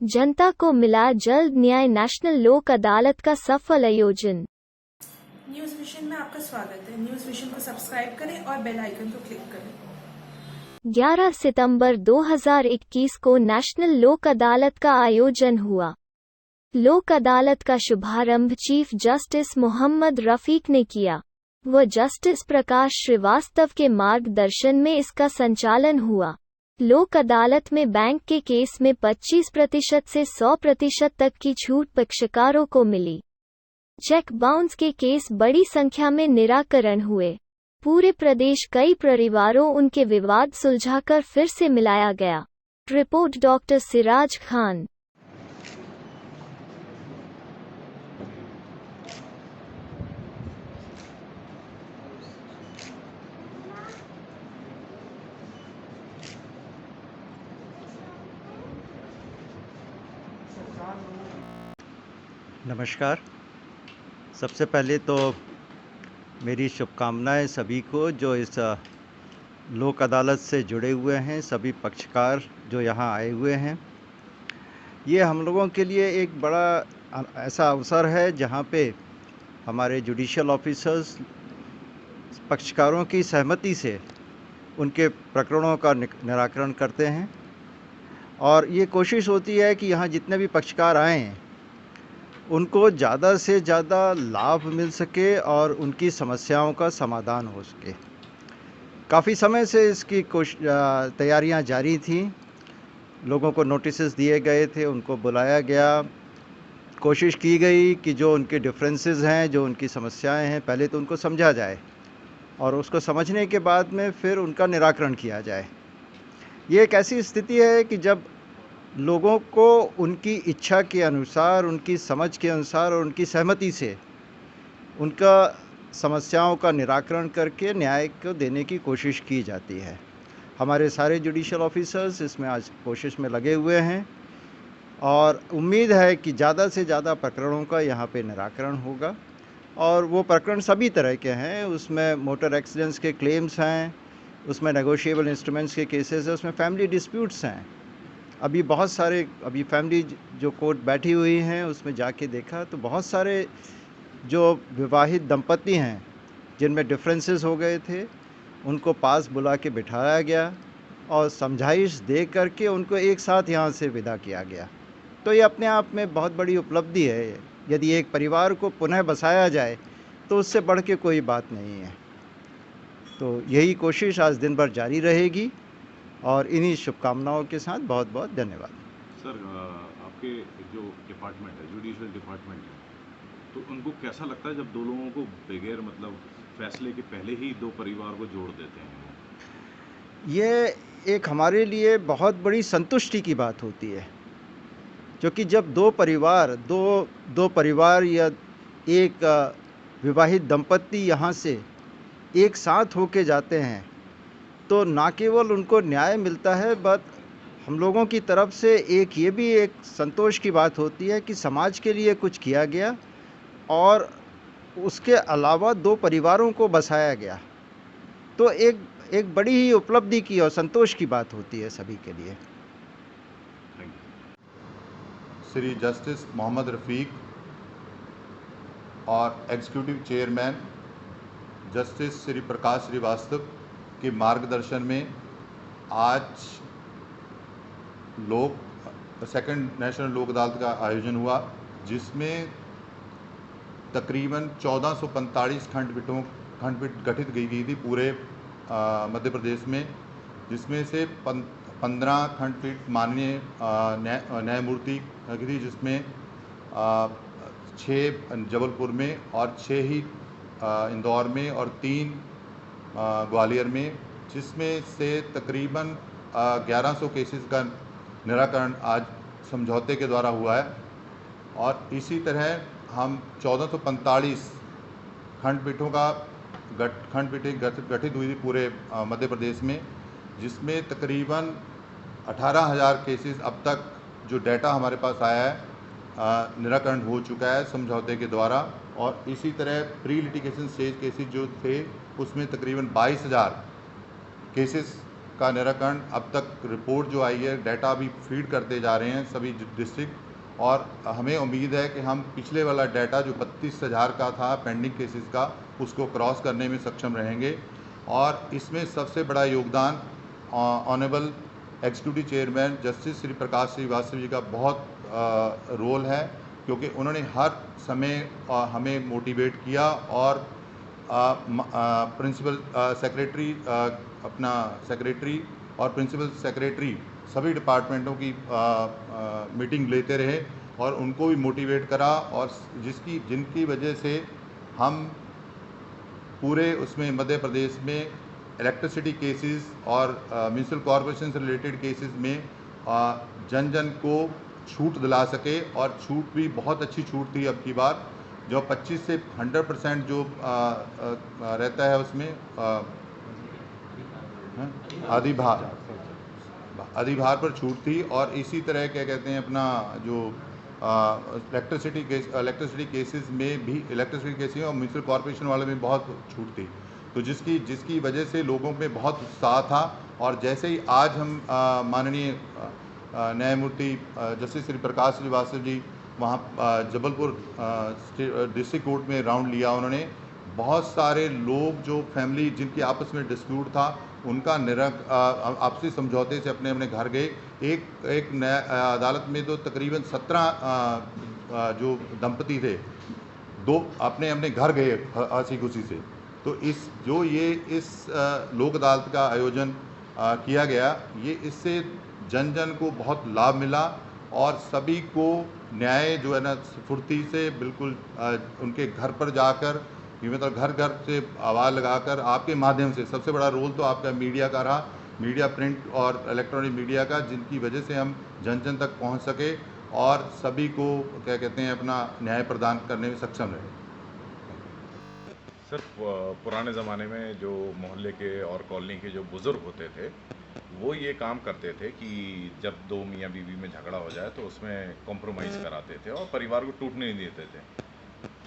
जनता को मिला जल्द न्याय। नेशनल लोक अदालत का सफल आयोजन। न्यूज विजन में आपका स्वागत है। न्यूज विजन को सब्सक्राइब करें और बेल आइकन को क्लिक करें। 11 सितंबर 2021 को नेशनल लोक अदालत का आयोजन हुआ। लोक अदालत का शुभारंभ चीफ जस्टिस मोहम्मद रफीक ने किया। वह जस्टिस प्रकाश श्रीवास्तव के मार्गदर्शन में इसका संचालन हुआ। लोक अदालत में बैंक के केस में 25% से 100% तक की छूट पक्षकारों को मिली। चेक बाउंस के केस बड़ी संख्या में निराकरण हुए। पूरे प्रदेश कई परिवारों उनके विवाद सुलझाकर फिर से मिलाया गया। Report doctor Siraj Khan. नमस्कार। सबसे पहले तो मेरी शुभकामनाएं सभी को जो इस लोक अदालत से जुड़े हुए हैं, सभी पक्षकार जो यहाँ आए हुए हैं। ये हम लोगों के लिए एक बड़ा ऐसा अवसर है जहाँ पे हमारे जुडिशियल ऑफिसर्स पक्षकारों की सहमति से उनके प्रकरणों का निराकरण करते हैं और ये कोशिश होती है कि यहाँ जितने भी पक्षकार आए हैं उनको ज़्यादा से ज़्यादा लाभ मिल सके और उनकी समस्याओं का समाधान हो सके। काफ़ी समय से इसकी तैयारियां जारी थी। लोगों को नोटिसेस दिए गए थे, उनको बुलाया गया, कोशिश की गई कि जो उनके डिफरेंसेस हैं, जो उनकी समस्याएं हैं, पहले तो उनको समझा जाए और उसको समझने के बाद में फिर उनका निराकरण किया जाए। ये एक ऐसी स्थिति है कि जब लोगों को उनकी इच्छा के अनुसार, उनकी समझ के अनुसार और उनकी सहमति से उनका समस्याओं का निराकरण करके न्याय को देने की कोशिश की जाती है। हमारे सारे जुडिशियल ऑफिसर्स इसमें आज कोशिश में लगे हुए हैं और उम्मीद है कि ज़्यादा से ज़्यादा प्रकरणों का यहाँ पे निराकरण होगा। और वो प्रकरण सभी तरह के हैं। उसमें मोटर एक्सीडेंट्स के क्लेम्स हैं, उसमें नेगोशिएबल इंस्ट्रूमेंट्स के केसेस हैं, उसमें फैमिली डिस्प्यूट्स हैं। अभी बहुत सारे फैमिली जो कोर्ट बैठी हुई हैं उसमें जाके देखा तो बहुत सारे जो विवाहित दंपति हैं जिनमें डिफरेंसेस हो गए थे, उनको पास बुला के बिठाया गया और समझाइश दे करके उनको एक साथ यहाँ से विदा किया गया। तो ये अपने आप में बहुत बड़ी उपलब्धि है। यदि एक परिवार को पुनः बसाया जाए तो उससे बढ़ के कोई बात नहीं है। तो यही कोशिश आज दिन भर जारी रहेगी और इन्हीं शुभकामनाओं के साथ बहुत बहुत धन्यवाद। सर, आपके जो डिपार्टमेंट है, जुडिशियल डिपार्टमेंट है, तो उनको कैसा लगता है जब दो लोगों को बगैर मतलब फैसले के पहले ही दो परिवार को जोड़ देते हैं? ये एक हमारे लिए बहुत बड़ी संतुष्टि की बात होती है, क्योंकि जब दो परिवार या एक विवाहित दंपति यहाँ से एक साथ होके जाते हैं तो ना केवल उनको न्याय मिलता है, बट हम लोगों की तरफ से ये भी एक संतोष की बात होती है कि समाज के लिए कुछ किया गया और उसके अलावा दो परिवारों को बसाया गया। तो एक बड़ी ही उपलब्धि की और संतोष की बात होती है सभी के लिए। श्री जस्टिस मोहम्मद रफ़ीक और executive chairman justice Shri Prakash Srivastava के मार्गदर्शन में आज सेकंड नेशनल लोक अदालत का आयोजन हुआ, जिसमें तकरीबन 1445 खंडपीठ गठित की गई थी पूरे मध्य प्रदेश में, जिसमें से 15 खंडपीठ माननीय न्यायमूर्ति की थी, जिसमें 6 जबलपुर में और 6 ही इंदौर में और 3 ग्वालियर में, जिसमें से तकरीबन 1100 केसेस का निराकरण आज समझौते के द्वारा हुआ है। और इसी तरह हम 1445 खंडपीठों का खंडपीठें गठित हुई थी पूरे मध्य प्रदेश में, जिसमें तकरीबन 18,000 केसेस अब तक जो डेटा हमारे पास आया है निराकरण हो चुका है समझौते के द्वारा। और इसी तरह प्री लिटिगेशन स्टेज केसेस जो थे उसमें तकरीबन 22,000 केसेस का निराकरण अब तक रिपोर्ट जो आई है, डाटा भी फीड करते जा रहे हैं सभी डिस्ट्रिक्ट, और हमें उम्मीद है कि हम पिछले वाला डाटा जो 32,000 का था पेंडिंग केसेस का, उसको क्रॉस करने में सक्षम रहेंगे। और इसमें सबसे बड़ा योगदान honourable executive chairman justice Shri Prakash Shrivastava ji का बहुत रोल है, क्योंकि उन्होंने हर समय हमें मोटिवेट किया और प्रिंसिपल सेक्रेटरी, अपना सेक्रेटरी और प्रिंसिपल सेक्रेटरी सभी डिपार्टमेंटों की मीटिंग लेते रहे और उनको भी मोटिवेट करा, और जिनकी वजह से हम पूरे उसमें मध्य प्रदेश में इलेक्ट्रिसिटी केसेस और म्यूनिसिपल कॉरपोरेशन से रिलेटेड केसेस में जन जन को छूट दिला सके। और छूट भी बहुत अच्छी छूट थी अब की बार, जो 25 से 100% जो रहता है उसमें अधिभार पर छूट थी। और इसी तरह क्या कहते हैं अपना जो इलेक्ट्रिसिटी केसेस में भी, इलेक्ट्रिसिटी केसेस और म्यूनिसिपल कॉरपोरेशन वाले में बहुत छूट थी, तो जिसकी वजह से लोगों में बहुत उत्साह था। और जैसे ही आज हम माननीय न्यायमूर्ति जस्टिस श्री प्रकाश श्रीवास्तव जी वहाँ जबलपुर डिस्ट्रिक्ट कोर्ट में राउंड लिया, उन्होंने बहुत सारे लोग जो फैमिली जिनकी आपस में डिस्प्यूट था उनका आपसी समझौते से अपने अपने घर गए। एक नया अदालत में तो तकरीबन 17 जो दंपति थे, दो अपने अपने घर गए हंसी खुशी से। तो इस लोक अदालत का आयोजन किया गया, ये इससे जन जन को बहुत लाभ मिला और सभी को न्याय जो है ना फुर्ती से बिल्कुल उनके घर पर जाकर, मतलब घर घर से आवाज़ लगाकर, आपके माध्यम से सबसे बड़ा रोल तो आपका मीडिया का रहा, मीडिया प्रिंट और इलेक्ट्रॉनिक मीडिया का, जिनकी वजह से हम जन जन तक पहुंच सके और सभी को क्या कहते हैं अपना न्याय प्रदान करने में सक्षम रहे। सर, पुराने ज़माने में जो मोहल्ले के और कॉलोनी के जो बुज़ुर्ग होते थे वो ये काम करते थे कि जब दो मियाँ बीवी में झगड़ा हो जाए तो उसमें कॉम्प्रोमाइज़ कराते थे और परिवार को टूटने नहीं देते थे।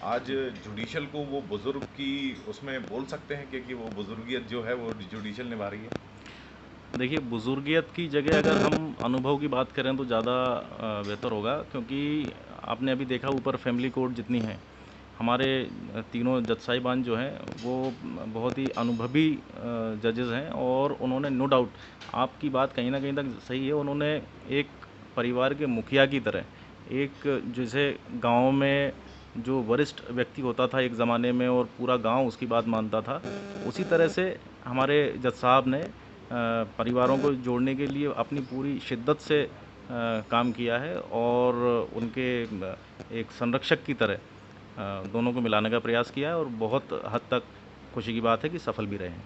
आज जुडिशल को वो बुज़ुर्ग की उसमें बोल सकते हैं कि वो बुज़ुर्गियत जो है वो जुडिशल निभा रही है। देखिए, बुज़ुर्गियत की जगह अगर हम अनुभव की बात करें तो ज़्यादा बेहतर होगा, क्योंकि आपने अभी देखा ऊपर फैमिली कोर्ट जितनी हैं, हमारे तीनों जज साहिबान जो हैं वो बहुत ही अनुभवी जजेस हैं और उन्होंने नो डाउट, आपकी बात कहीं ना कहीं तक सही है, उन्होंने एक परिवार के मुखिया की तरह, एक जैसे गांव में जो वरिष्ठ व्यक्ति होता था एक ज़माने में और पूरा गांव उसकी बात मानता था, उसी तरह से हमारे जज साहब ने परिवारों को जोड़ने के लिए अपनी पूरी शिद्दत से काम किया है और उनके एक संरक्षक की तरह दोनों को मिलाने का प्रयास किया है और बहुत हद तक खुशी की बात है कि सफल भी रहे हैं।